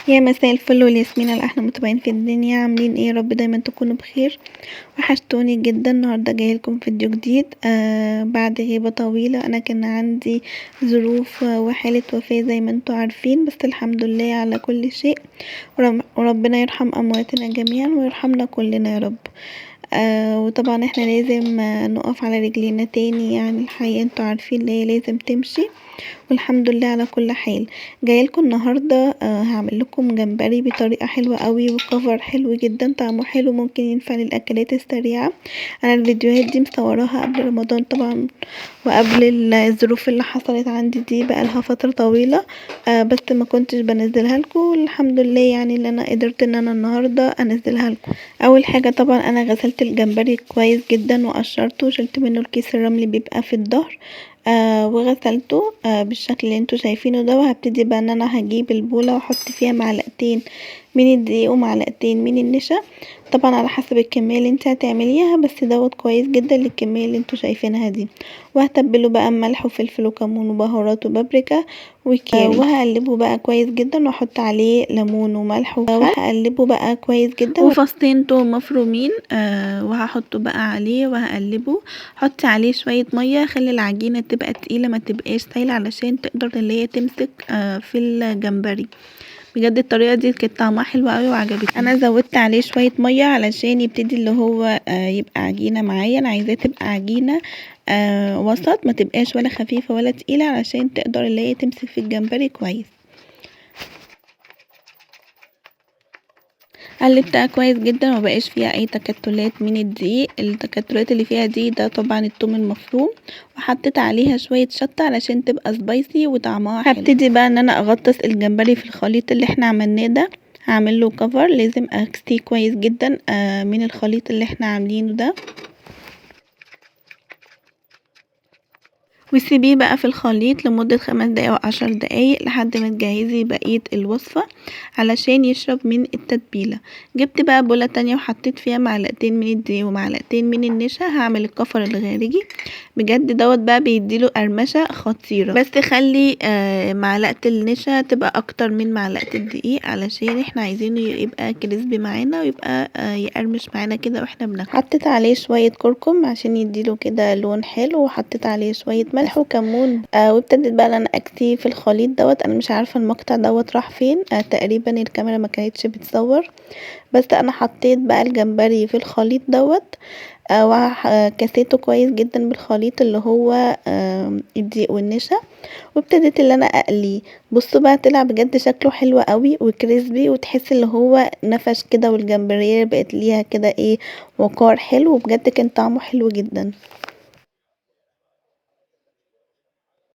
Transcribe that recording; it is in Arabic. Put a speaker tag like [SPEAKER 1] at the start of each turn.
[SPEAKER 1] يا مساء الفل والياسمين على احلى متابعين في الدنيا، عاملين ايه؟ رب دايما تكونوا بخير. وحشتوني جدا. النهارده جايلكم فيديو جديد بعد غيبه طويله. انا كان عندي ظروف وحاله وفاه زي ما انتوا عارفين، بس الحمد لله على كل شيء. وربنا يرحم امواتنا جميعا ويرحمنا كلنا يا رب. وطبعا احنا لازم نقف على رجلينا تاني، يعني الحياه انتوا عارفين اللي هي لازم تمشي، والحمد لله على كل حال. جايلكم النهارده هعمل لكم جمبري بطريقه حلوه قوي، وكفر حلو جدا طعمه حلو، ممكن ينفع للاكلات السريعه. انا الفيديوهات دي مصوراها قبل رمضان طبعا، وقبل الظروف اللي حصلت عندي دي بقالها فتره طويله. بس ما كنتش بنزلها لكم، الحمد لله يعني اللي انا قدرت ان انا النهارده انزلها لكم. اول حاجه طبعا انا غسلت الجمبري كويس جدا وقشرته وشلت منه الكيس الرملي بيبقى في الظهر. وغسلته بالشكل اللي انتوا شايفينه ده. وهبتدي بقى ان انا هجيب البولة واحط فيها معلقتين من الدقيق ومعلقتين من النشا، طبعا على حسب الكمية اللي انت هتعمليها، بس دوت كويس جدا للكمية اللي انتوا شايفينها دي. وهتبله بقى ملح وفلفل وكمون وبهارات وبابريكا وكاري، وهقلبه بقى كويس جدا واحط عليه ليمون وملح وهقلبه بقى كويس جدا، وفصين توم مفرومين وهحطه بقى عليه وهقلبه. حطي عليه شويه ميه، خلي العجينه تبقى تقيله ما تبقاش سايله علشان تقدر اللي هي تمسك في الجمبري. بجد الطريقه دي كانت طعمها حلو قوي وعجبتني. انا زودت عليه شويه ميه علشان يبتدي اللي هو يبقى عجينه معايا. انا عايزاه تبقى عجينه وسط، ما تبقاش ولا خفيفه ولا تقيله، علشان تقدر اللي هي تمسك في الجمبري كويس. قلبتها كويس جدا ومبقاش فيها اي تكتلات من الدقيق. التكتلات اللي فيها دي ده طبعا الثوم المفروم، وحطيت عليها شويه شطه علشان تبقى سبايسي وطعمها حلو. هبتدي بقى ان انا اغطس الجمبري في الخليط اللي احنا عملناه ده. هعمل له كفر، لازم اغسيه كويس جدا من الخليط اللي احنا عاملينه ده، وسيبيه بقى في الخليط لمدة 5 دقايق او 10 دقايق لحد ما تجهزي بقية الوصفة علشان يشرب من التتبيلة. جبت بقى بولة تانية وحطيت فيها معلقتين من الدقيق ومعلقتين من النشا. هعمل الكفر الخارجي، بجد دوت بقى بيديله قرمشة خطيرة، بس خلي معلقة النشا تبقى اكتر من معلقة الدقيق علشان احنا عايزينه يبقى كريسبي معانا ويبقى يقرمش معانا كده واحنا بناكل. حطيت عليه شوية كركم عشان يديله كده لون حلو، وحطيت عليه شوية ملح وكمون. وابتديت بقى انا اكتيه في الخليط دوت. انا مش عارفة المقطع دوت راح فين، تقريبا الكاميرا ما كانتش بتصور، بس انا حطيت بقى الجمبري في الخليط دوت. وكسيته كويس جدا بالخليط اللي هو الدقيق والنشا، وابتديت اللي انا اقليه. بصوا بقى طلع بجد شكله حلو قوي وكريسبي، وتحس اللي هو نفش كده، والجمبريه بقت ليها كده ايه وقار حلو، وبجد كان طعمه حلو جدا.